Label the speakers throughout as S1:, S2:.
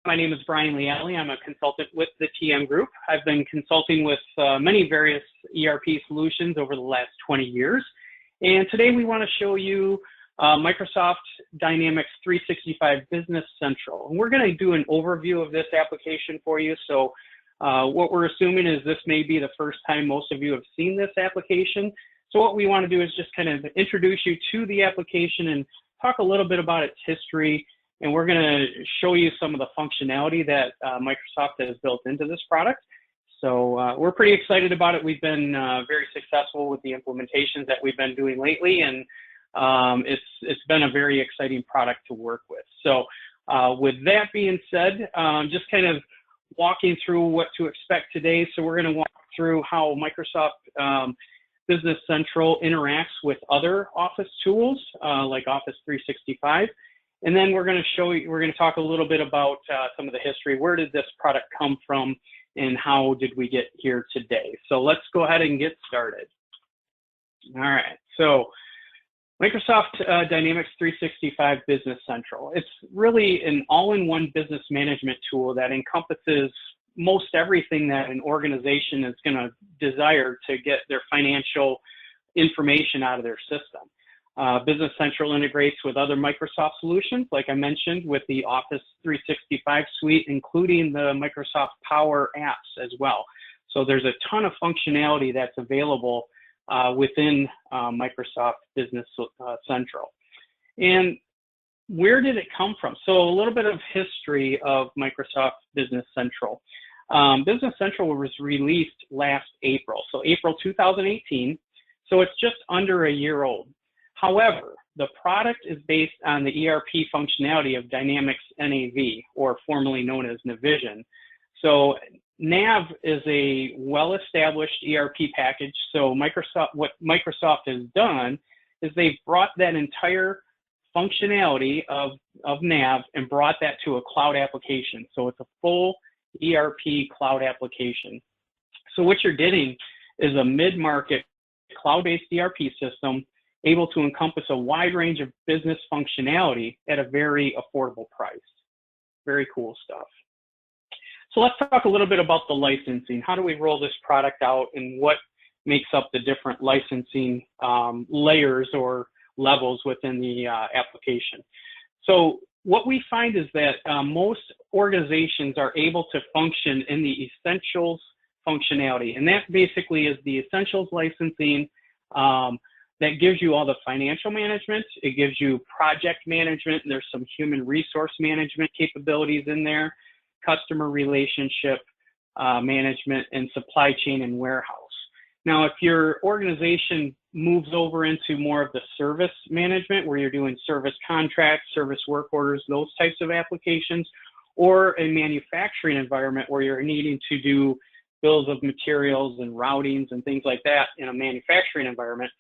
S1: My name is Brian Leally. I'm a consultant with the TM Group. I've been consulting with many various ERP solutions over the last 20 years. And today we want to show you Microsoft Dynamics 365 Business Central. And we're going to do an overview of this application for you. So what we're assuming is this may be the first time most of you have seen this application. So what we want to do is just kind of introduce you to the application and talk a little bit about its history. And we're going to show you some of the functionality that Microsoft has built into this product. So we're pretty excited about it. We've been very successful with the implementations that we've been doing lately, and it's been a very exciting product to work with. So with that being said, just kind of walking through what to expect today. So we're going to walk through how Microsoft Business Central interacts with other Office tools like Office 365. And then we're going to talk a little bit about some of the history. Where did this product come from and how did we get here today? So let's go ahead and get started. All right, so Microsoft Dynamics 365 Business Central. It's really an all-in-one business management tool that encompasses most everything that an organization is going to desire to get their financial information out of their system. Business Central integrates with other Microsoft solutions, like I mentioned, with the Office 365 suite, including the Microsoft Power apps as well. So there's a ton of functionality that's available within Microsoft Business Central. And where did it come from? So a little bit of history of Microsoft Business Central. Business Central was released last April, so April 2018. So it's just under a year old. However, the product is based on the ERP functionality of Dynamics NAV, or formerly known as Navision. So NAV is a well-established ERP package. So what Microsoft has done is they've brought that entire functionality of NAV and brought that to a cloud application. So it's a full ERP cloud application. So what you're getting is a mid-market cloud-based ERP system able to encompass a wide range of business functionality at a very affordable price. Very cool stuff. So let's talk a little bit about the licensing. How do we roll this product out and what makes up the different licensing layers or levels within the application? So what we find is that most organizations are able to function in the Essentials functionality. And that basically is the Essentials licensing that gives you all the financial management. It gives you project management. And there's some human resource management capabilities in there, customer relationship management, and supply chain and warehouse. Now, if your organization moves over into more of the service management, where you're doing service contracts, service work orders, those types of applications, or a manufacturing environment where you're needing to do bills of materials and routings and things like that in a manufacturing environment,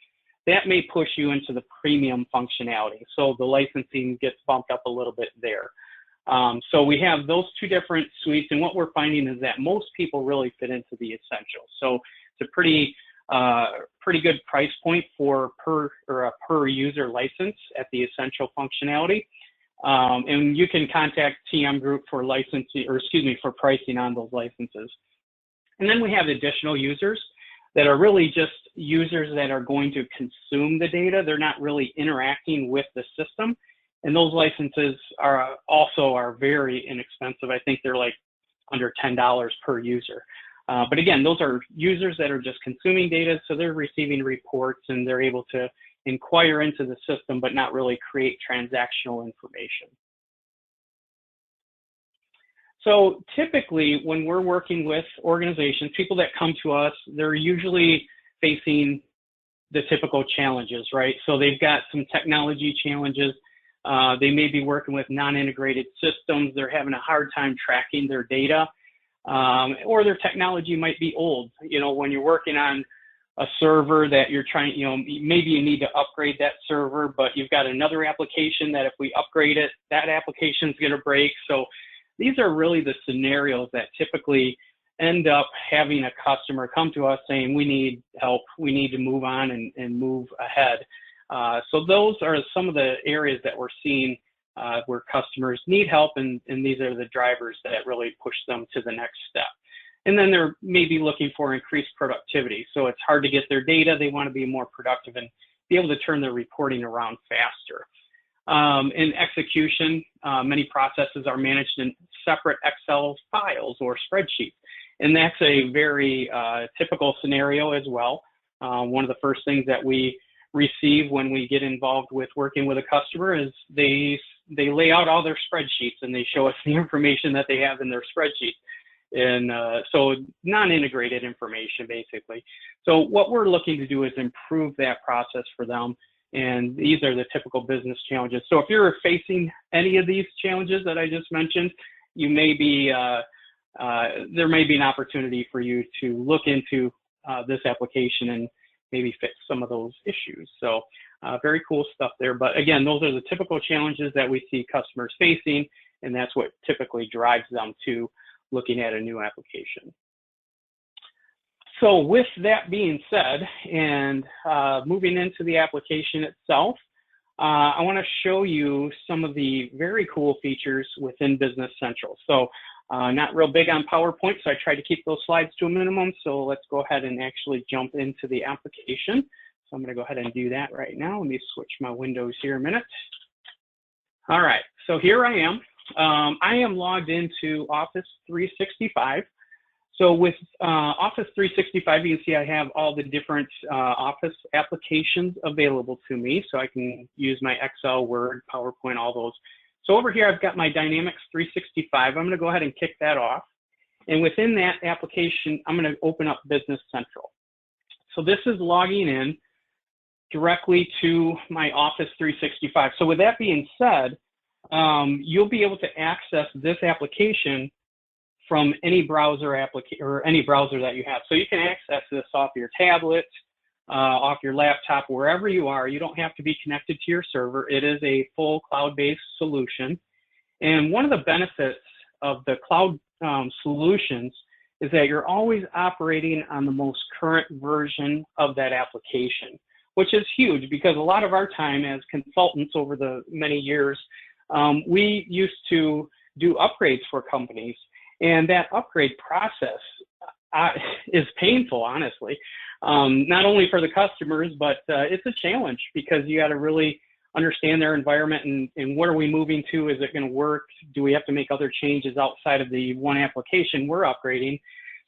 S1: that may push you into the premium functionality. So the licensing gets bumped up a little bit there. So we have those two different suites, and what we're finding is that most people really fit into the Essentials. So it's a pretty good price point for a per user license at the Essential functionality. And you can contact TM Group for for pricing on those licenses. And then we have additional users that are really just users that are going to consume the data. They're not really interacting with the system. And those licenses are very inexpensive. I think they're like under $10 per user. But again, those are users that are just consuming data, so they're receiving reports and they're able to inquire into the system, but not really create transactional information. So typically, when we're working with organizations, people that come to us, they're usually facing the typical challenges, right? So they've got some technology challenges. They may be working with non-integrated systems. They're having a hard time tracking their data, or their technology might be old. You know, when you're working on a server that you're trying, maybe you need to upgrade that server, but you've got another application that if we upgrade it, that application's going to break. So these are really the scenarios that typically end up having a customer come to us saying, we need help, we need to move on and move ahead. So those are some of the areas that we're seeing where customers need help, and these are the drivers that really push them to the next step. And then they're maybe looking for increased productivity. So it's hard to get their data. They want to be more productive and be able to turn their reporting around faster. In execution, many processes are managed in separate Excel files or spreadsheets. And that's a very typical scenario as well. One of the first things that we receive when we get involved with working with a customer is they lay out all their spreadsheets and they show us the information that they have in their spreadsheets. And so non-integrated information, basically. So what we're looking to do is improve that process for them. And these are the typical business challenges. So if you're facing any of these challenges that I just mentioned, you may be, there may be an opportunity for you to look into this application and maybe fix some of those issues. So very cool stuff there. But again, those are the typical challenges that we see customers facing, and that's what typically drives them to looking at a new application. So with that being said, and moving into the application itself, I want to show you some of the very cool features within Business Central. So not real big on PowerPoint, so I try to keep those slides to a minimum. So let's go ahead and actually jump into the application. So I'm going to go ahead and do that right now. Let me switch my windows here a minute. All right, so here I am. I am logged into Office 365. So with Office 365, you can see I have all the different Office applications available to me. So I can use my Excel, Word, PowerPoint, all those. So over here, I've got my Dynamics 365. I'm going to go ahead and kick that off. And within that application, I'm going to open up Business Central. So this is logging in directly to my Office 365. So with that being said, you'll be able to access this application from any browser or any browser that you have. So you can access this off your tablet, off your laptop, wherever you are. You don't have to be connected to your server. It is a full cloud-based solution. And one of the benefits of the cloud solutions is that you're always operating on the most current version of that application, which is huge because a lot of our time as consultants over the many years, we used to do upgrades for companies, and that upgrade process is painful, honestly, not only for the customers, but it's a challenge because you got to really understand their environment and what are we moving to? Is it going to work? Do we have to make other changes outside of the one application we're upgrading?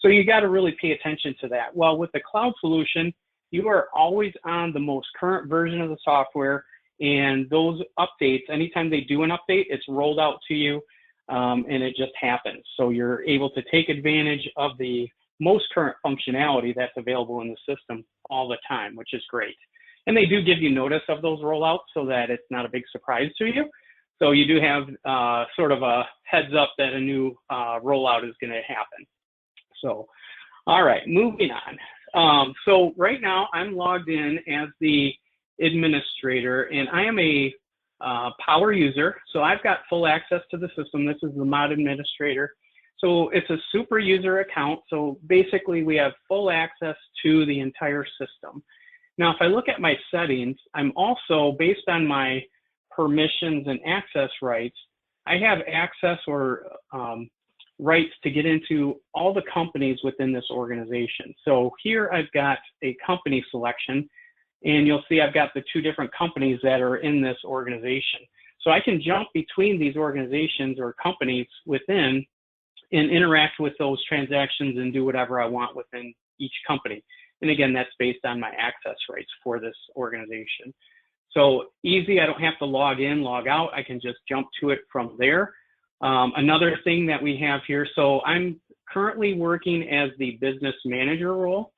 S1: So you got to really pay attention to that. Well, with the cloud solution, you are always on the most current version of the software. And those updates, anytime they do an update, it's rolled out to you and it just happens. So you're able to take advantage of the most current functionality that's available in the system all the time, which is great. And they do give you notice of those rollouts so that it's not a big surprise to you. So you do have sort of a heads up that a new rollout is going to happen. So, all right, moving on. So right now I'm logged in as the administrator, and I am a power user, so I've got full access to the system. This is the mod administrator. So it's a super user account, so basically we have full access to the entire system. Now if I look at my settings, I'm also, based on my permissions and access rights, I have access or rights to get into all the companies within this organization. So here I've got a company selection, and you'll see I've got the two different companies that are in this organization. So I can jump between these organizations or companies within and interact with those transactions and do whatever I want within each company. And again, that's based on my access rights for this organization. So easy, I don't have to log in, log out. I can just jump to it from there. Another thing that we have here, so I'm currently working as the business manager role.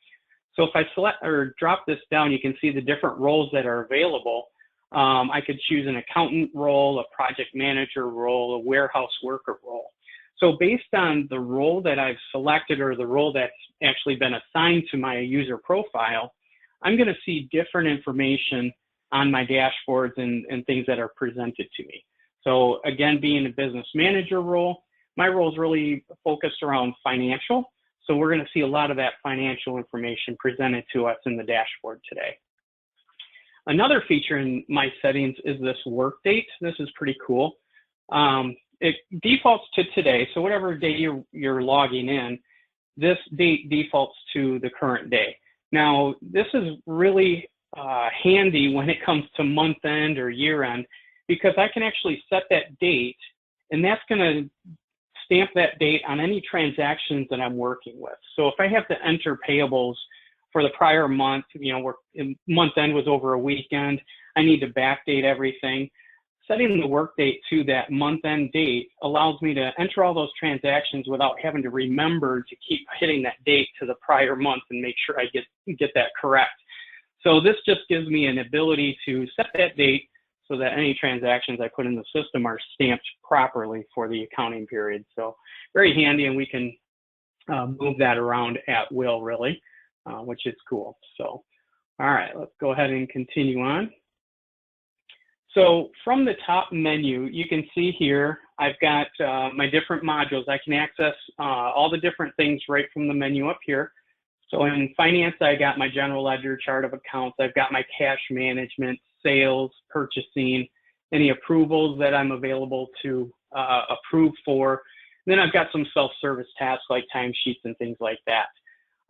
S1: So if I select or drop this down, you can see the different roles that are available. I could choose an accountant role, a project manager role, a warehouse worker role. So based on the role that I've selected or the role that's actually been assigned to my user profile, I'm going to see different information on my dashboards and things that are presented to me. So again, being a business manager role, my role is really focused around financial. So we're going to see a lot of that financial information presented to us in the dashboard today. Another feature in my settings is this work date. This is pretty cool. It defaults to today, so whatever day you're logging in, this date defaults to the current day. Now, this is really handy when it comes to month end or year end, because I can actually set that date, and that's going to stamp that date on any transactions that I'm working with. So if I have to enter payables for the prior month, you know, month end was over a weekend, I need to backdate everything. Setting the work date to that month end date allows me to enter all those transactions without having to remember to keep hitting that date to the prior month and make sure I get that correct. So this just gives me an ability to set that date so that any transactions I put in the system are stamped properly for the accounting period. So very handy, and we can move that around at will, really, which is cool. So, all right, let's go ahead and continue on. So from the top menu, you can see here, I've got my different modules. I can access all the different things right from the menu up here. So in finance, I got my general ledger, chart of accounts. I've got my cash management, sales, purchasing, any approvals that I'm available to approve for. And then I've got some self-service tasks like timesheets and things like that.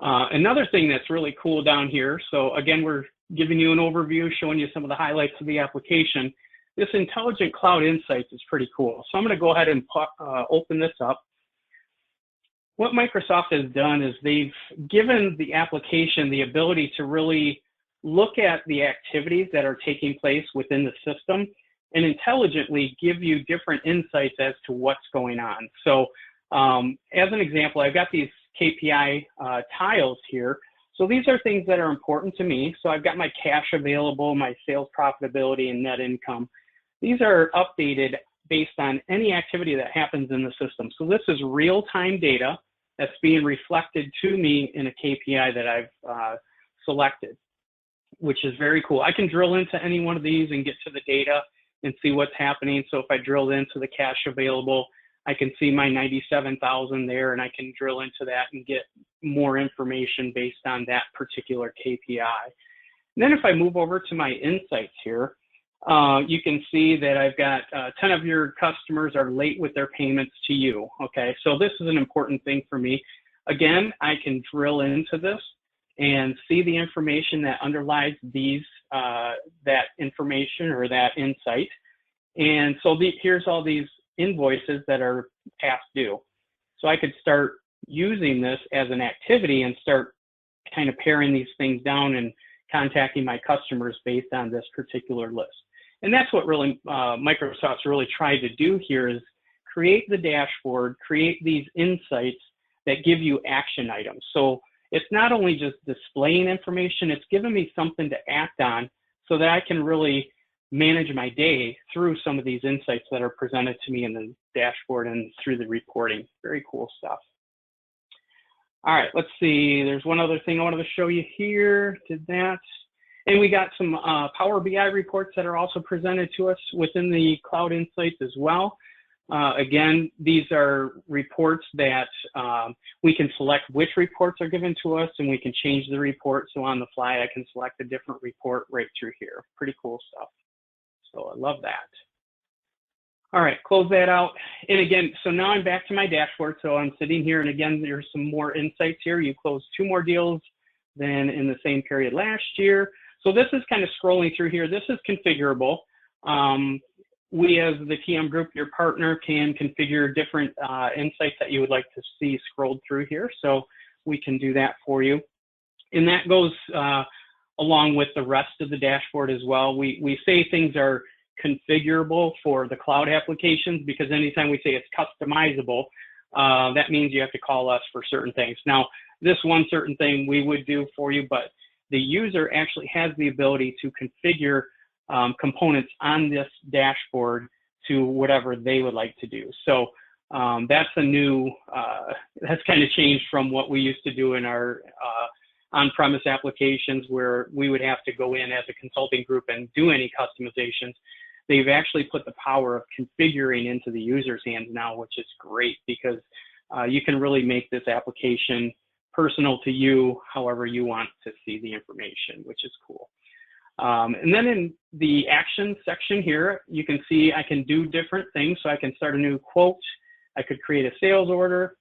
S1: Another thing that's really cool down here, so again, we're giving you an overview, showing you some of the highlights of the application. This Intelligent Cloud Insights is pretty cool. So I'm going to go ahead and open this up. What Microsoft has done is they've given the application the ability to really look at the activities that are taking place within the system and intelligently give you different insights as to what's going on. So as an example, I've got these KPI tiles here. So these are things that are important to me. So I've got my cash available, my sales profitability, and net income. These are updated based on any activity that happens in the system. So this is real-time data that's being reflected to me in a KPI that I've selected, which is very cool. I can drill into any one of these and get to the data and see what's happening. So if I drilled into the cash available, I can see my 97,000 there, and I can drill into that and get more information based on that particular KPI. And then if I move over to my insights here, you can see that I've got 10 of your customers are late with their payments to you. Okay, so this is an important thing for me. Again, I can drill into this and see the information that underlies these, that information or that insight. And so here's all these invoices that are past due. So I could start using this as an activity and start kind of paring these things down and contacting my customers based on this particular list. And that's what really Microsoft's really tried to do here, is create the dashboard, create these insights that give you action items. So it's not only just displaying information, it's giving me something to act on so that I can really manage my day through some of these insights that are presented to me in the dashboard and through the reporting. Very cool stuff. All right, let's see. There's one other thing I wanted to show you here. Did that. And we got some Power BI reports that are also presented to us within the Cloud Insights as well. Again, these are reports that we can select which reports are given to us, and we can change the report. So on the fly, I can select a different report right through here. Pretty cool stuff. So I love that. All right, close that out. And again, so now I'm back to my dashboard. So I'm sitting here, and again, there's some more insights here. You closed 2 more deals than in the same period last year. So this is kind of scrolling through here. This is configurable. We as the TM Group, your partner, can configure different insights that you would like to see scrolled through here. So we can do that for you. And that goes along with the rest of the dashboard as well. We say things are configurable for the cloud applications because anytime we say it's customizable, that means you have to call us for certain things. Now, this one certain thing we would do for you, but the user actually has the ability to configure components on this dashboard to whatever they would like to do. So that's a new, that's kind of changed from what we used to do in our on-premise applications where we would have to go in as a consulting group and do any customizations. They've actually put the power of configuring into the user's hands now, which is great because you can really make this application personal to you, however you want to see the information, which is cool. And then in the action section here, you can see I can do different things. So I can start a new quote. I could create a sales order,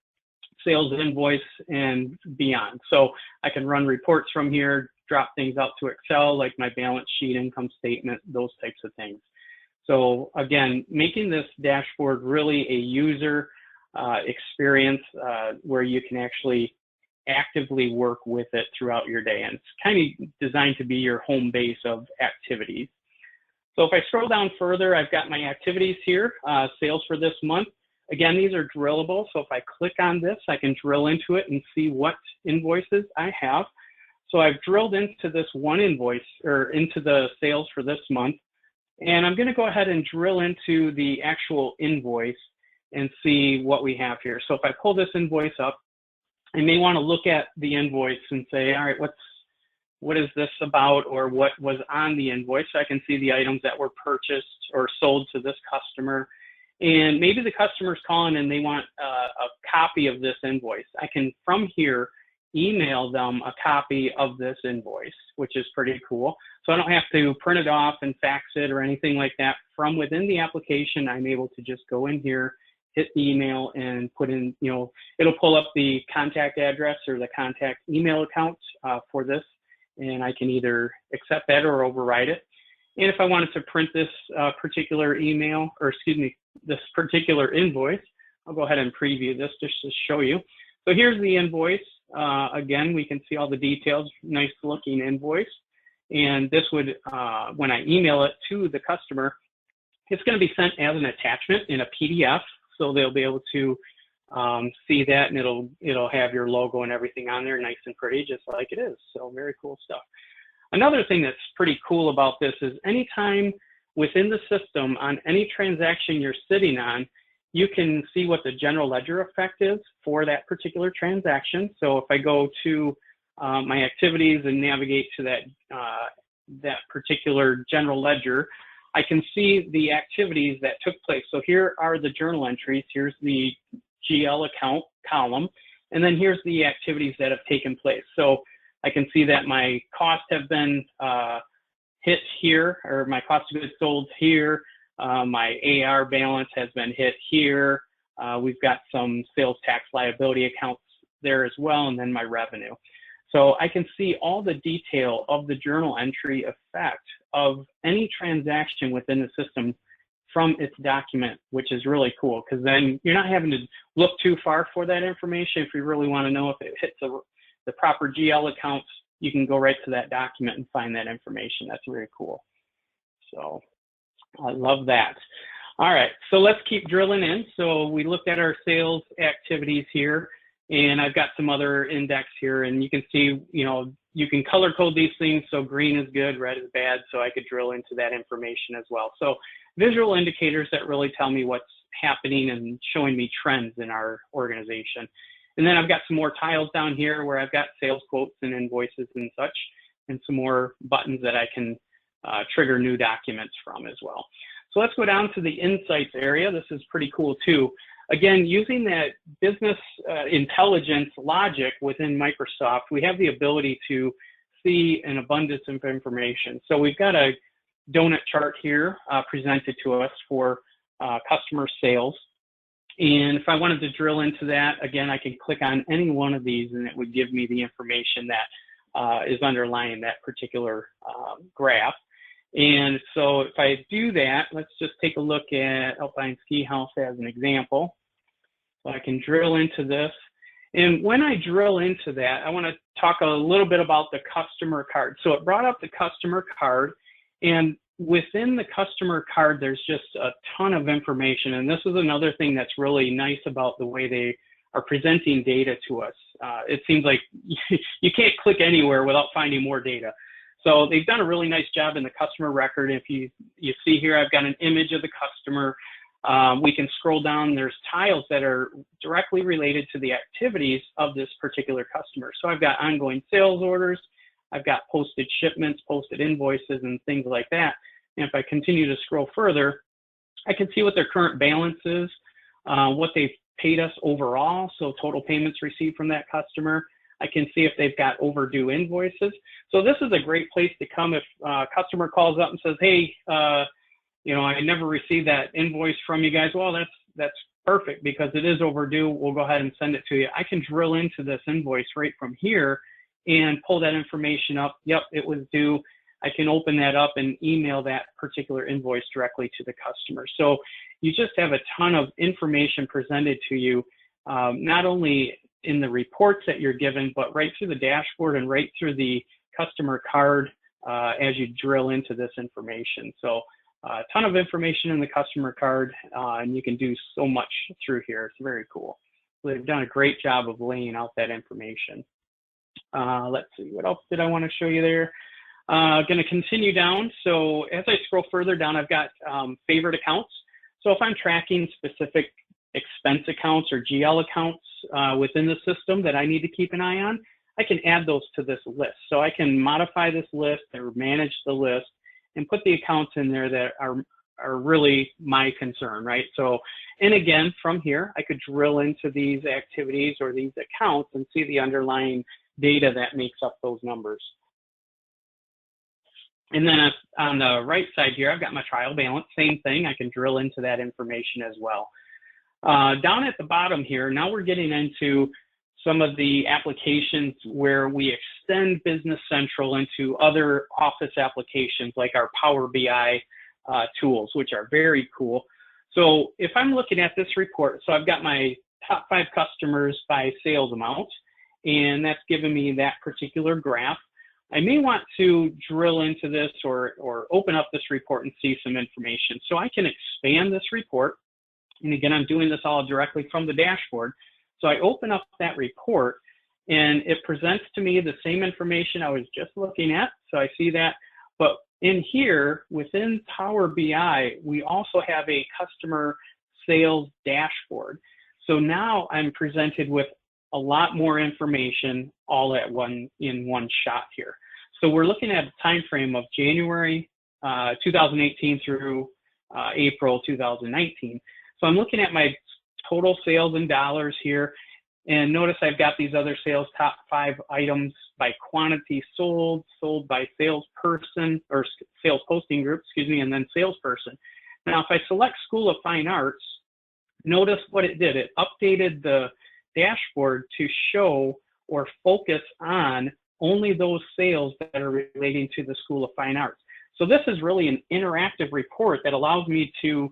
S1: sales invoice, and beyond. So I can run reports from here, drop things out to Excel, like my balance sheet, income statement, those types of things. So again, making this dashboard really a user experience where you can actually actively work with it throughout your day. And it's kind of designed to be your home base of activities. So if I scroll down further, I've got my activities here, sales for this month. Again, these are drillable. So if I click on this, I can drill into it and see what invoices I have. So I've drilled into this one invoice, or into the sales for this month. And I'm going to go ahead and drill into the actual invoice and see what we have here. So if I pull this invoice up, I may want to look at the invoice and say, all right, what is this about, or what was on the invoice? So I can see the items that were purchased or sold to this customer. And maybe the customer's calling and they want a copy of this invoice. I can, from here, email them a copy of this invoice, which is pretty cool. So I don't have to print it off and fax it or anything like that. From within the application, I'm able to just go in here, hit email, and put in, it'll pull up the contact address or the contact email account for this, and I can either accept that or override it. And if I wanted to print this particular email, or excuse me, this particular invoice, I'll go ahead and preview this just to show you. So here's the invoice. Again, we can see all the details, nice looking invoice. And this would, when I email it to the customer, it's going to be sent as an attachment in a PDF. So they'll be able to see that, and it'll have your logo and everything on there, nice and pretty, just like it is. So very cool stuff. Another thing that's pretty cool about this is anytime within the system on any transaction you're sitting on, you can see what the general ledger effect is for that particular transaction. So if I go to my activities and navigate to that particular general ledger, I can see the activities that took place. So here are the journal entries. Here's the GL account column, and then here's the activities that have taken place. So I can see that my costs have been hit here, or my cost of goods sold here. My AR balance has been hit here. We've got some sales tax liability accounts there as well, and then my revenue. So I can see all the detail of the journal entry effect of any transaction within the system from its document, which is really cool, because then you're not having to look too far for that information. If you really want to know if it hits the proper GL accounts, you can go right to that document and find that information. That's really cool. So I love that. All right, so let's keep drilling in. So we looked at our sales activities here, and I've got some other index here, and you can see, you can color code these things. So green is good, red is bad. So I could drill into that information as well. So visual indicators that really tell me what's happening and showing me trends in our organization. And then I've got some more tiles down here where I've got sales quotes and invoices and such, and some more buttons that I can trigger new documents from as well. So let's go down to the insights area. This is pretty cool too. Again, using that business intelligence logic within Microsoft, we have the ability to see an abundance of information. So we've got a donut chart here presented to us for customer sales. And if I wanted to drill into that, again, I could click on any one of these and it would give me the information that is underlying that particular graph. And so if I do that, let's just take a look at Alpine Ski House as an example. So I can drill into this. And when I drill into that, I want to talk a little bit about the customer card. So it brought up the customer card, and within the customer card, there's just a ton of information. And this is another thing that's really nice about the way they are presenting data to us. It seems like you can't click anywhere without finding more data. So they've done a really nice job in the customer record. If you see here, I've got an image of the customer. We can scroll down. There's tiles that are directly related to the activities of this particular customer. So I've got ongoing sales orders. I've got posted shipments, posted invoices, and things like that. And if I continue to scroll further, I can see what their current balance is, what they've paid us overall, so total payments received from that customer. I can see if they've got overdue invoices. So this is a great place to come if a customer calls up and says, hey, you know, I never received that invoice from you guys. Well, that's perfect because it is overdue. We'll go ahead and send it to you. I can drill into this invoice right from here and pull that information up. Yep, it was due. I can open that up and email that particular invoice directly to the customer. So you just have a ton of information presented to you, not only in the reports that you're given, but right through the dashboard and right through the customer card as you drill into this information. So a ton of information in the customer card, and you can do so much through here. It's very cool. So they've done a great job of laying out that information. Let's see, what else did I want to show you there? Going to continue down. So as I scroll further down, I've got favorite accounts. So if I'm tracking specific expense accounts or GL accounts within the system that I need to keep an eye on, I can add those to this list. So I can modify this list or manage the list and put the accounts in there that are really my concern, right? So, and again, from here, I could drill into these activities or these accounts and see the underlying data that makes up those numbers. And then on the right side here, I've got my trial balance, same thing. I can drill into that information as well. Down at the bottom here, now we're getting into some of the applications where we extend Business Central into other Office applications like our Power BI tools, which are very cool. So if I'm looking at this report, so I've got my top 5 customers by sales amount, and that's giving me that particular graph. I may want to drill into this or open up this report and see some information. So I can expand this report. And again, I'm doing this all directly from the dashboard. So I open up that report and it presents to me the same information I was just looking at. So I see that. But in here, within Power BI, we also have a customer sales dashboard. So now I'm presented with a lot more information all at in one shot here. So we're looking at a time frame of January 2018 through April 2019. So I'm looking at my total sales in dollars here, and notice I've got these other sales top 5 items by quantity sold, sold by salesperson or sales posting group, excuse me, and then salesperson. Now, if I select School of Fine Arts, notice what it did. It updated the dashboard to show or focus on only those sales that are relating to the School of Fine Arts. So this is really an interactive report that allows me to,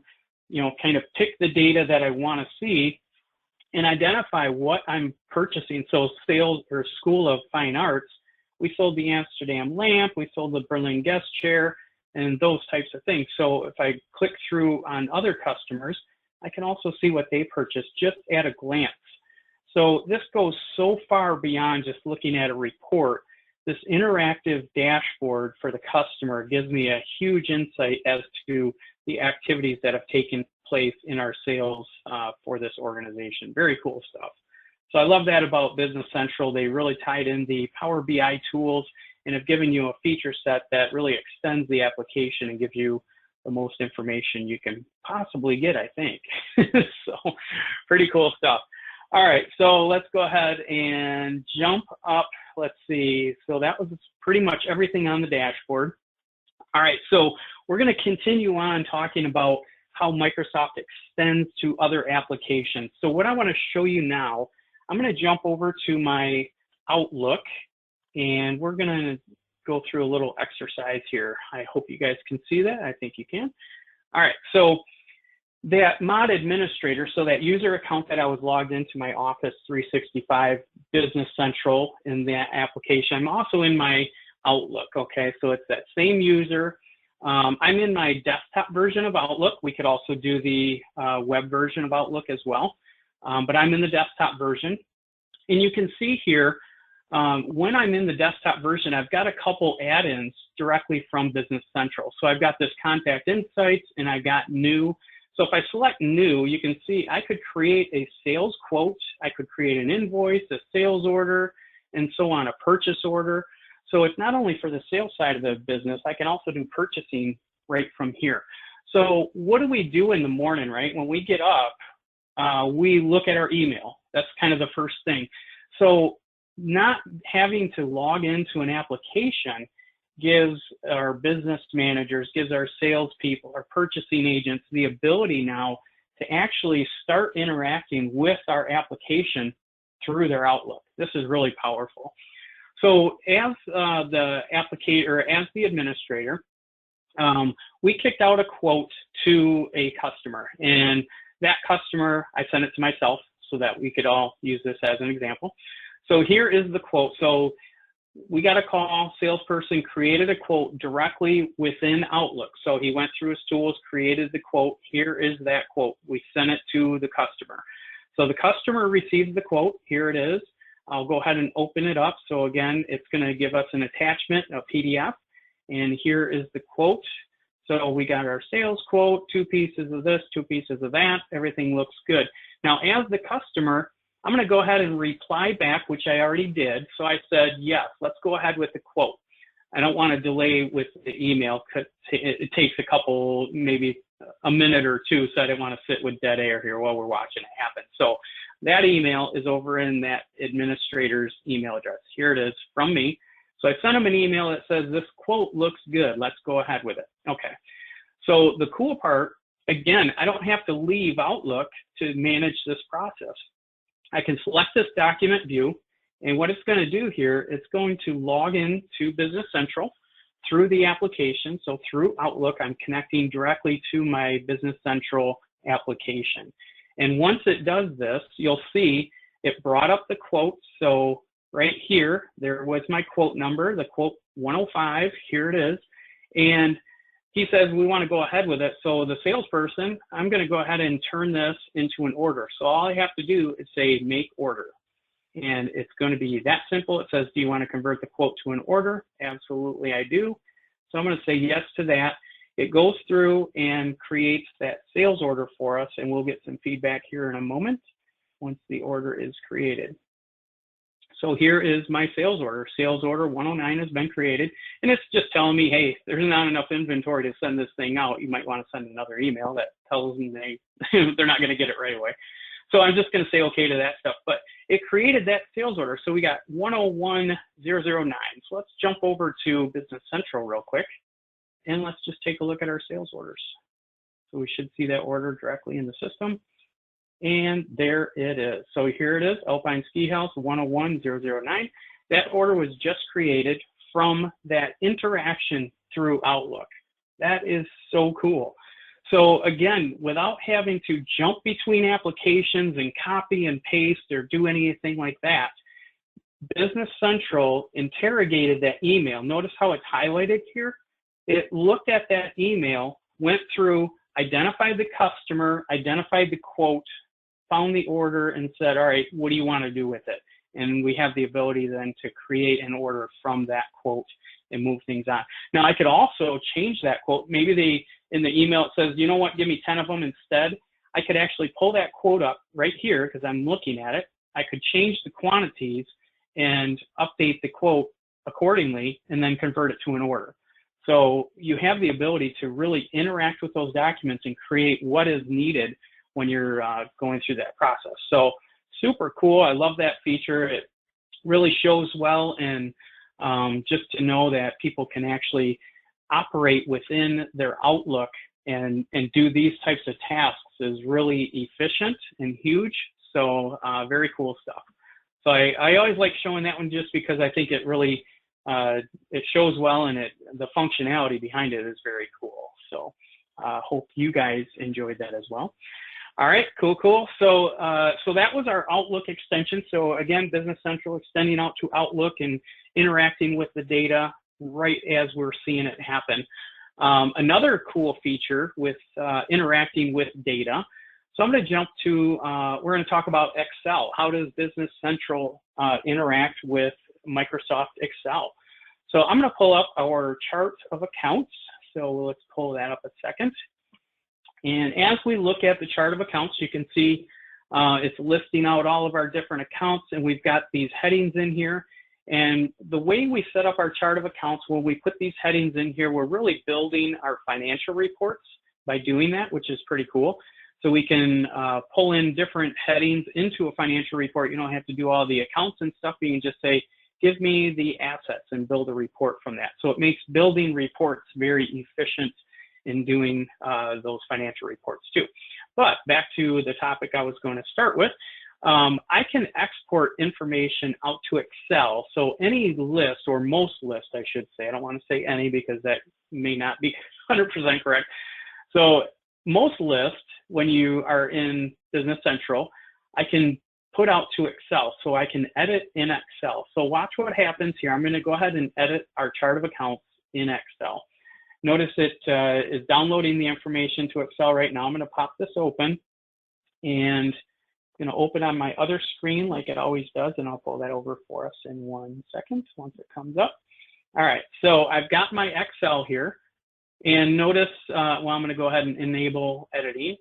S1: you know, kind of pick the data that I want to see and identify what I'm purchasing. So sales or School of Fine Arts, we sold the Amsterdam lamp, we sold the Berlin guest chair, and those types of things. So if I click through on other customers, I can also see what they purchased just at a glance. So this goes so far beyond just looking at a report. This interactive dashboard for the customer gives me a huge insight as to the activities that have taken place in our sales for this organization. Very cool stuff. So I love that about Business Central. They really tied in the Power BI tools and have given you a feature set that really extends the application and gives you the most information you can possibly get, I think. So pretty cool stuff. All right, so let's go ahead and jump up. Let's see. So that was pretty much everything on the dashboard. All right, so we're going to continue on talking about how Microsoft extends to other applications. So what I want to show you now, I'm going to jump over to my Outlook, and we're going to go through a little exercise here. I hope you guys can see that. I think you can. All right, so that mod administrator, so that user account that I was logged into my Office 365 Business Central in that application, I'm also in my Outlook, okay? So it's that same user. I'm in my desktop version of Outlook. We could also do the web version of Outlook as well, but I'm in the desktop version. And you can see here, when I'm in the desktop version, I've got a couple add-ins directly from Business Central. So I've got this Contact Insights and I've got New. So if I select New, you can see I could create a sales quote, I could create an invoice, a sales order, and so on, a purchase order. So it's not only for the sales side of the business, I can also do purchasing right from here. So what do we do in the morning, right? When we get up, we look at our email. That's kind of the first thing. So not having to log into an application gives our business managers, gives our salespeople, our purchasing agents the ability now to actually start interacting with our application through their Outlook. This is really powerful. So as the applicator, as the administrator, we kicked out a quote to a customer, and that customer, I sent it to myself so that we could all use this as an example. So here is the quote. So we got a call, salesperson created a quote directly within Outlook. So he went through his tools, created the quote. Here is that quote. We sent it to the customer. So the customer receives the quote. Here it is. I'll go ahead and open it up. So again, it's going to give us an attachment, a PDF. And here is the quote. So we got our sales quote, 2 pieces of this, 2 pieces of that. Everything looks good. Now, as the customer, I'm going to go ahead and reply back, which I already did. So I said, yes, let's go ahead with the quote. I don't want to delay with the email because it takes a couple, maybe a minute or two. So I didn't want to sit with dead air here while we're watching it happen. So that email is over in that administrator's email address. Here it is from me. So I sent him an email that says, this quote looks good. Let's go ahead with it. Okay. So the cool part, again, I don't have to leave Outlook to manage this process. I can select this document view, and what it's going to do here, it's going to log in to Business Central through the application. So through Outlook, I'm connecting directly to my Business Central application. And once it does this, you'll see it brought up the quote. So right here, there was my quote number, the quote 105, here it is. And he says, we want to go ahead with it. So the salesperson, I'm going to go ahead and turn this into an order. So all I have to do is say make order. And it's going to be that simple. It says, do you want to convert the quote to an order? Absolutely, I do. So I'm going to say yes to that. It goes through and creates that sales order for us, and we'll get some feedback here in a moment once the order is created. So here is my sales order. Sales order 109 has been created, and it's just telling me, hey, there's not enough inventory to send this thing out. You might want to send another email that tells them they're not going to get it right away. So I'm just going to say okay to that stuff. But it created that sales order. So we got 101009. So let's jump over to Business Central real quick, and let's just take a look at our sales orders. So we should see that order directly in the system. And there it is. So here it is, Alpine Ski House 101009. That order was just created from that interaction through Outlook. That is so cool. So again, without having to jump between applications and copy and paste or do anything like that, Business Central interrogated that email. Notice how it's highlighted here. It looked at that email, went through, identified the customer, identified the quote, found the order, and said, all right, what do you want to do with it? And we have the ability then to create an order from that quote and move things on. Now, I could also change that quote. Maybe in the email it says, you know what, give me 10 of them instead. I could actually pull that quote up right here because I'm looking at it. I could change the quantities and update the quote accordingly and then convert it to an order. So you have the ability to really interact with those documents and create what is needed when you're going through that process. So super cool. I love that feature. It really shows well, and just to know that people can actually operate within their Outlook and do these types of tasks is really efficient and huge. So very cool stuff. So I always like showing that one just because I think it really, it shows well, and the functionality behind it is very cool. So hope you guys enjoyed that as well. All right, cool. So so that was our Outlook extension. So again, Business Central extending out to Outlook and interacting with the data right as we're seeing it happen. Another cool feature with interacting with data. So I'm going to jump to, we're going to talk about Excel. How does Business Central interact with Microsoft Excel? So I'm going to pull up our chart of accounts. So let's pull that up a second. And as we look at the chart of accounts, you can see it's listing out all of our different accounts, and we've got these headings in here. And the way we set up our chart of accounts, when we put these headings in here, we're really building our financial reports by doing that, which is pretty cool. So we can pull in different headings into a financial report. You don't have to do all the accounts and stuff. You can just say, give me the assets and build a report from that. So it makes building reports very efficient in doing those financial reports too. But back to the topic I was going to start with. I can export information out to Excel. So any list, or most lists, I should say, I don't want to say any because that may not be 100% correct. So most lists, when you are in Business Central, I can put out to Excel. So I can edit in Excel. So watch what happens here. I'm going to go ahead and edit our chart of accounts in Excel. Notice it is downloading the information to Excel right now. I'm going to pop this open and going to open on my other screen like it always does, and I'll pull that over for us in 1 second once it comes up. All right, so I've got my Excel here, and notice, well, I'm going to go ahead and enable editing.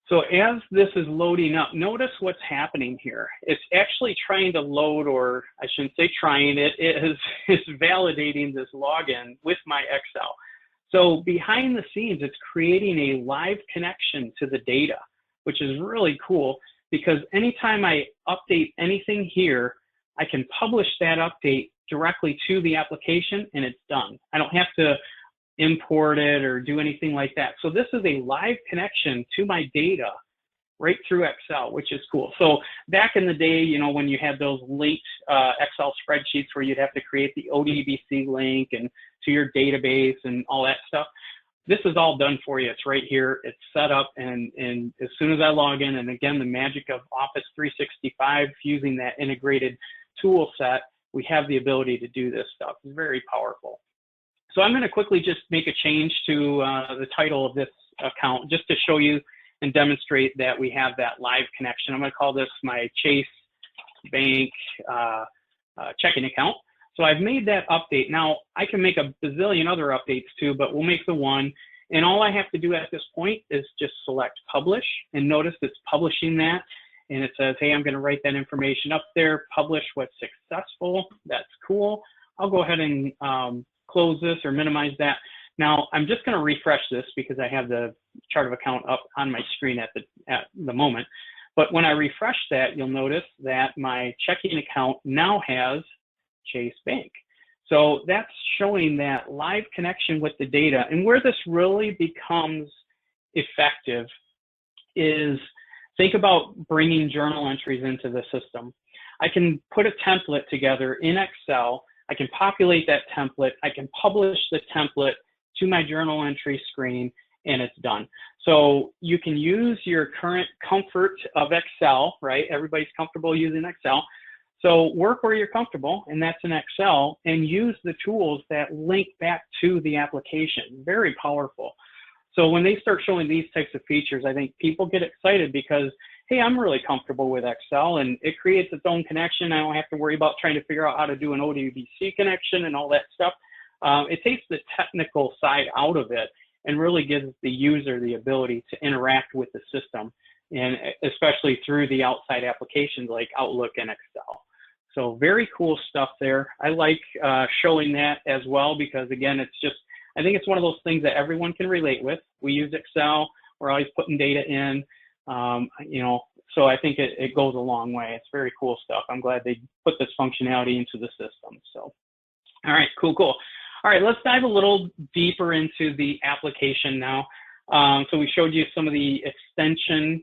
S1: So as this is loading up, notice what's happening here. It's actually trying to load, or I shouldn't say trying, it is validating this login with my Excel. So behind the scenes, it's creating a live connection to the data, which is really cool, because anytime I update anything here, I can publish that update directly to the application and it's done. I don't have to import it or do anything like that. So this is a live connection to my data right through Excel, which is cool. So back in the day, you know, when you had those linked Excel spreadsheets where you'd have to create the ODBC link and to your database and all that stuff, this is all done for you. It's right here. It's set up, and as soon as I log in, and again, the magic of Office 365 using that integrated tool set, we have the ability to do this stuff. It's very powerful. So I'm going to quickly just make a change to the title of this account just to show you and demonstrate that we have that live connection. I'm going to call this my Chase Bank checking account. So I've made that update. Now I can make a bazillion other updates too, but we'll make the one. And all I have to do at this point is just select publish, and notice it's publishing that. And it says, hey, I'm going to write that information up there, publish what's successful. That's cool. I'll go ahead and close this or minimize that. Now I'm just going to refresh this because I have the chart of account up on my screen at the moment. But when I refresh that, you'll notice that my checking account now has Chase Bank. So that's showing that live connection with the data. And where this really becomes effective is, think about bringing journal entries into the system. I can put a template together in Excel. I can populate that template. I can publish the template to my journal entry screen, and it's done. So you can use your current comfort of Excel, right? Everybody's comfortable using Excel. So work where you're comfortable, and that's in Excel, and use the tools that link back to the application. Very powerful. So when they start showing these types of features, I think people get excited because, hey, I'm really comfortable with Excel, and it creates its own connection. I don't have to worry about trying to figure out how to do an ODBC connection and all that stuff. It takes the technical side out of it and really gives the user the ability to interact with the system, and especially through the outside applications like Outlook and Excel. So very cool stuff there. I like showing that as well because, again, it's just, I think it's one of those things that everyone can relate with. We use Excel. We're always putting data in, you know, so I think it goes a long way. It's very cool stuff. I'm glad they put this functionality into the system. So, all right, cool. All right, let's dive a little deeper into the application now. So we showed you some of the extension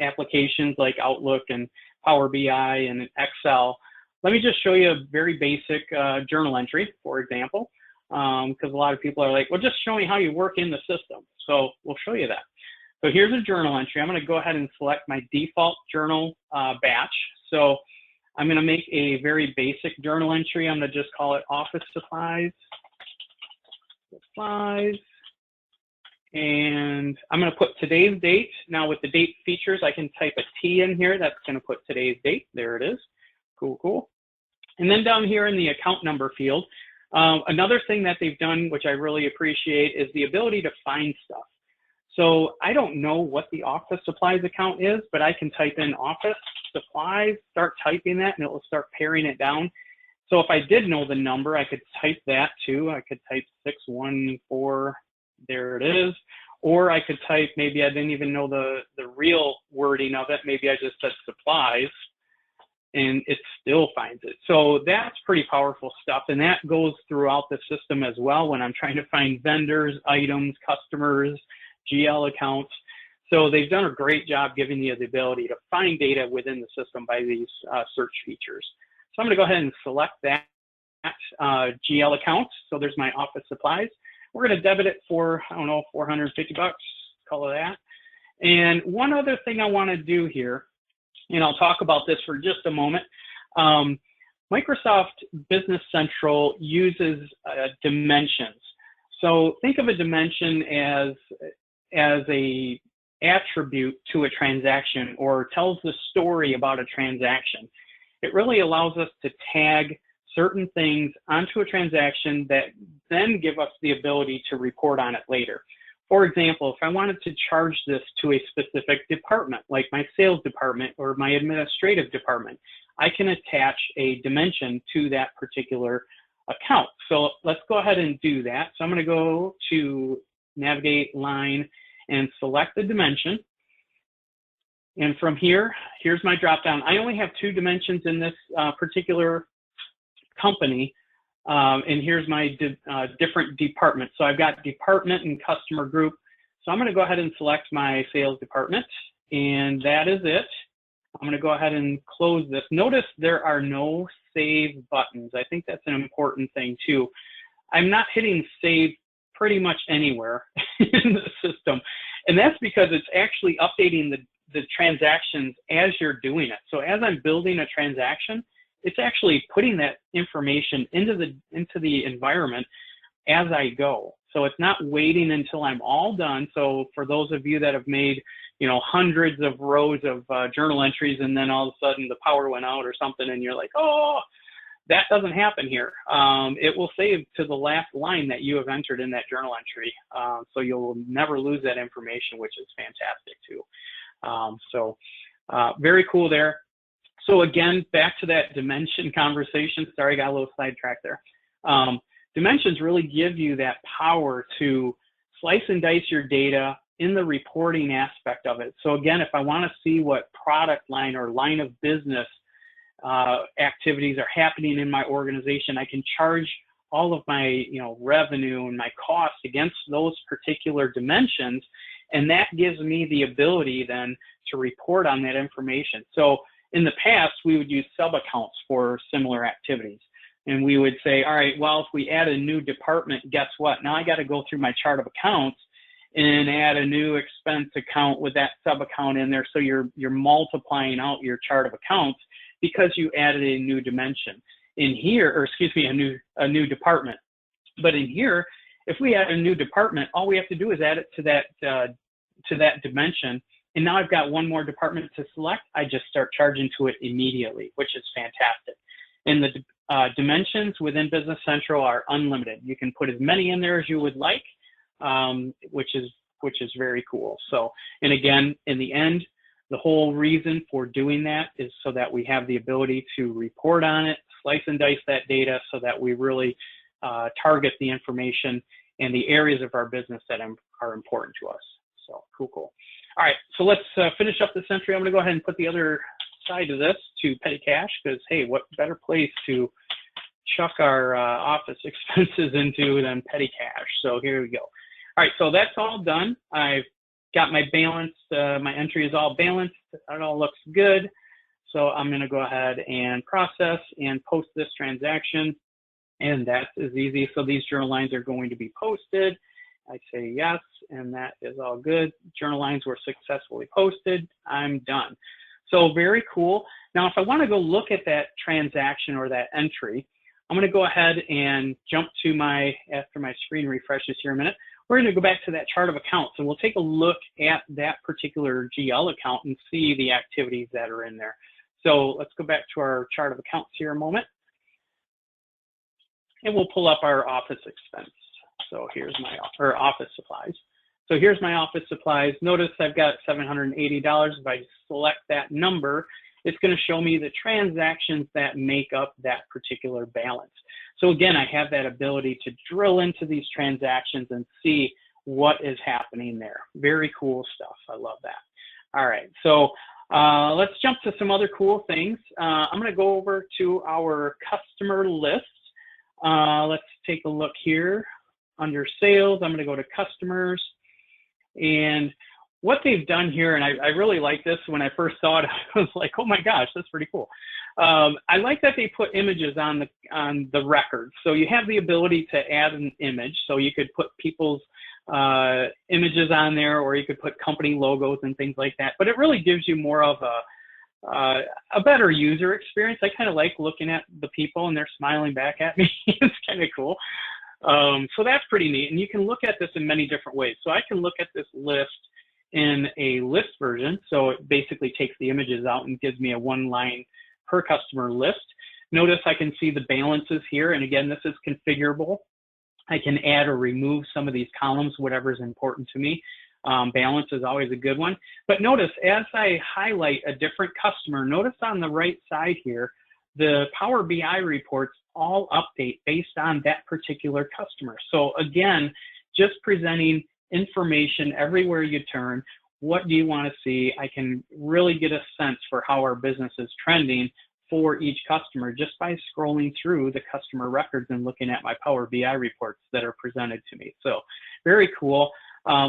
S1: applications like Outlook and Power BI and Excel. Let me just show you a very basic journal entry, for example, because a lot of people are like, well, just show me how you work in the system. So we'll show you that. So here's a journal entry. I'm going to go ahead and select my default journal batch. So I'm going to make a very basic journal entry. I'm going to just call it office supplies. And I'm going to put today's date. Now with the date features, I can type a T in here. That's going to put today's date. There it is. Cool. And then down here in the account number field, another thing that they've done, which I really appreciate, is the ability to find stuff. So I don't know what the office supplies account is, but I can type in office supplies, start typing that, and it will start paring it down. So if I did know the number, I could type that too. I could type 614, there it is. or I could type, maybe I didn't even know the real wording of it. Maybe I just said supplies, and it still finds it. So that's pretty powerful stuff. And that goes throughout the system as well when I'm trying to find vendors, items, customers, GL accounts. So they've done a great job giving you the ability to find data within the system by these search features. So I'm going to go ahead and select that GL account. So there's my office supplies. We're going to debit it for, I don't know, 450 bucks, call it that. And one other thing I want to do here, and I'll talk about this for just a moment. Microsoft Business Central uses dimensions. So think of a dimension as a attribute to a transaction, or tells the story about a transaction. It really allows us to tag certain things onto a transaction that then give us the ability to report on it later. For example, if I wanted to charge this to a specific department, like my sales department or my administrative department, I can attach a dimension to that particular account. So let's go ahead and do that. So I'm going to go to Navigate Line and select the dimension. And from here, here's my drop-down. I only have 2 dimensions in this particular company. And here's my different departments. So I've got department and customer group. So I'm going to go ahead and select my sales department, and that is it. I'm going to go ahead and close this. Notice there are no save buttons. I think that's an important thing too. I'm not hitting save pretty much anywhere in the system. And that's because it's actually updating the transactions as you're doing it. So as I'm building a transaction, it's actually putting that information into the environment as I go. So it's not waiting until I'm all done. So for those of you that have made, you know, hundreds of rows of journal entries, and then all of a sudden the power went out or something, and you're like, oh, that doesn't happen here. It will save to the last line that you have entered in that journal entry. So you'll never lose that information, which is fantastic too. Very cool there. So again, back to that dimension conversation. Sorry, I got a little sidetracked there. Dimensions really give you that power to slice and dice your data in the reporting aspect of it. So again, if I want to see what product line or line of business activities are happening in my organization, I can charge all of my, you know, revenue and my costs against those particular dimensions, and that gives me the ability then to report on that information. So in the past, we would use sub-accounts for similar activities. And we would say, all right, well, if we add a new department, guess what? Now I got to go through my chart of accounts and add a new expense account with that sub-account in there. So you're multiplying out your chart of accounts because you added a new dimension in here, or excuse me, a new department. But in here, if we add a new department, all we have to do is add it to that dimension. And now I've got one more department to select. I just start charging to it immediately, which is fantastic. And the dimensions within Business Central are unlimited. You can put as many in there as you would like, which is very cool. So, and again, in the end, the whole reason for doing that is so that we have the ability to report on it, slice and dice that data so that we really target the information and the areas of our business that are important to us. So cool. All right, so let's finish up this entry. I'm going to go ahead and put the other side of this to petty cash, because hey, what better place to chuck our office expenses into than petty cash? So here we go. All right, so that's all done. I've got my balance. My entry is all balanced. It all looks good. So I'm going to go ahead and process and post this transaction, and that is easy. So these journal lines are going to be posted. I say yes, and that is all good. Journal lines were successfully posted. I'm done. So very cool. Now, if I want to go look at that transaction or that entry, I'm going to go ahead and jump to after my screen refreshes here a minute, we're going to go back to that chart of accounts, and we'll take a look at that particular GL account and see the activities that are in there. So let's go back to our chart of accounts here a moment, and we'll pull up our office expense. So here's my office supplies. So here's my office supplies. Notice I've got $780. If I select that number, it's going to show me the transactions that make up that particular balance. So again, I have that ability to drill into these transactions and see what is happening there. Very cool stuff. I love that. All right, so let's jump to some other cool things. I'm going to go over to our customer list. Let's take a look here. Under sales, I'm going to go to customers. And what they've done here, and I really like this. When I first saw it, I was like, oh my gosh, that's pretty cool. I like that they put images on the records. So you have the ability to add an image. So you could put people's images on there, or you could put company logos and things like that. But it really gives you more of a better user experience. I kind of like looking at the people and they're smiling back at me. It's kind of cool. So that's pretty neat. And you can look at this in many different ways. So I can look at this list in a list version. So it basically takes the images out and gives me a one line per customer list. Notice I can see the balances here. And again, this is configurable. I can add or remove some of these columns, whatever is important to me. Balance is always a good one. But notice as I highlight a different customer, notice on the right side here, the Power BI reports all update based on that particular customer. So again, just presenting information everywhere you turn. What do you want to see? I can really get a sense for how our business is trending for each customer just by scrolling through the customer records and looking at my Power BI reports that are presented to me. So very cool.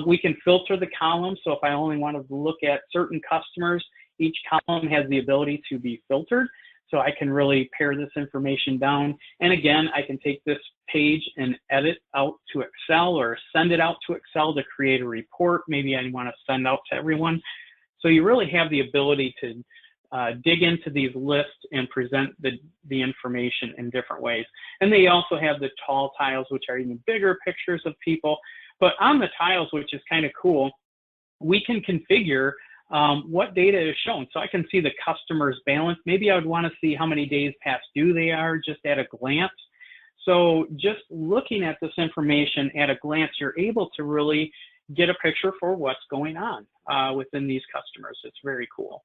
S1: We can filter the columns. So if I only wanted to look at certain customers, each column has the ability to be filtered. So I can really pare this information down. And again, I can take this page and edit out to Excel or send it out to Excel to create a report. Maybe I want to send out to everyone. So you really have the ability to dig into these lists and present the information in different ways. And they also have the tall tiles, which are even bigger pictures of people. But on the tiles, which is kind of cool, we can configure what data is shown. So I can see the customer's balance. Maybe I would want to see how many days past due they are just at a glance. So just looking at this information at a glance, you're able to really get a picture for what's going on within these customers. It's very cool.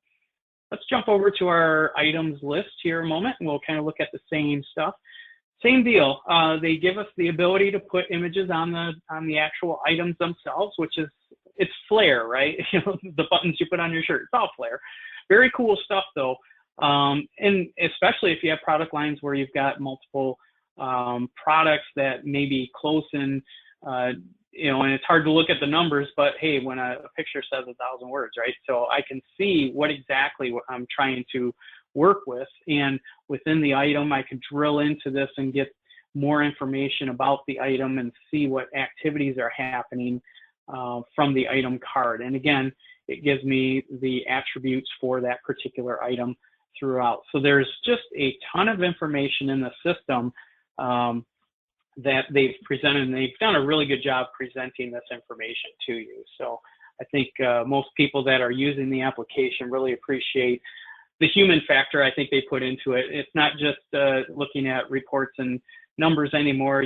S1: Let's jump over to our items list here a moment, and we'll kind of look at the same stuff. Same deal. They give us the ability to put images on the actual items themselves, which is, it's flair, right? You know, the buttons you put on your shirt, it's all flair. Very cool stuff though. And especially if you have product lines where you've got multiple products that may be close in, you know, and it's hard to look at the numbers, but hey, when a picture says 1,000 words, right? So I can see what exactly what I'm trying to work with. And within the item, I can drill into this and get more information about the item and see what activities are happening from the item card. And again, it gives me the attributes for that particular item throughout. So there's just a ton of information in the system that they've presented, and they've done a really good job presenting this information to you. So I think most people that are using the application really appreciate the human factor I think they put into it. It's not just looking at reports and numbers anymore.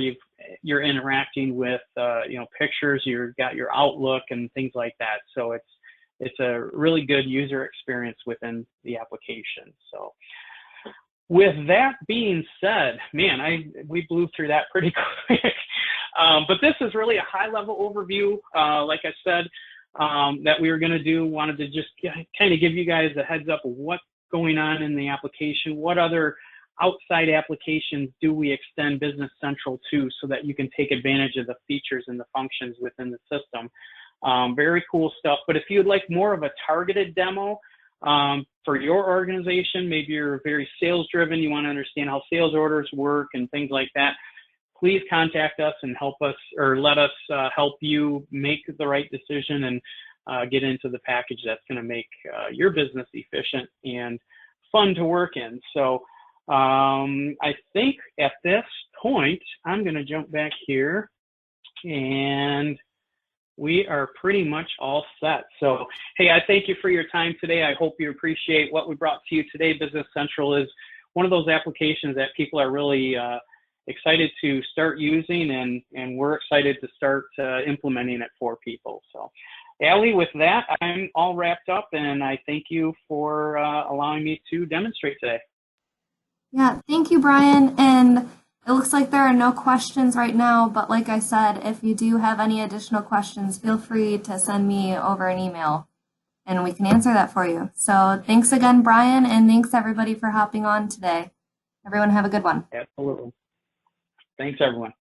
S1: You're interacting with you know, pictures. You've got your Outlook and things like that. So it's a really good user experience within the application. So with that being said, man, we blew through that pretty quick. But this is really a high-level overview. Like I said, that we were going to do. Wanted to just kind of give you guys a heads up of what's going on in the application. What other outside applications do we extend Business Central to so that you can take advantage of the features and the functions within the system. Very cool stuff. But if you'd like more of a targeted demo for your organization, maybe you're very sales driven, you want to understand how sales orders work and things like that, please contact us and help us, or let us help you make the right decision and get into the package that's going to make your business efficient and fun to work in. So I think at this point, I'm going to jump back here, and we are pretty much all set. So, hey, I thank you for your time today. I hope you appreciate what we brought to you today. Business Central is one of those applications that people are really excited to start using, and we're excited to start implementing it for people. So, Allie, with that, I'm all wrapped up, and I thank you for allowing me to demonstrate today.
S2: Yeah, thank you, Brian. And It looks like there are no questions right now, but like I said, if you do have any additional questions, feel free to send me over an email and we can answer that for you. So thanks again, Brian, and thanks everybody for hopping on today. Everyone have a good one.
S1: Absolutely. Thanks, everyone.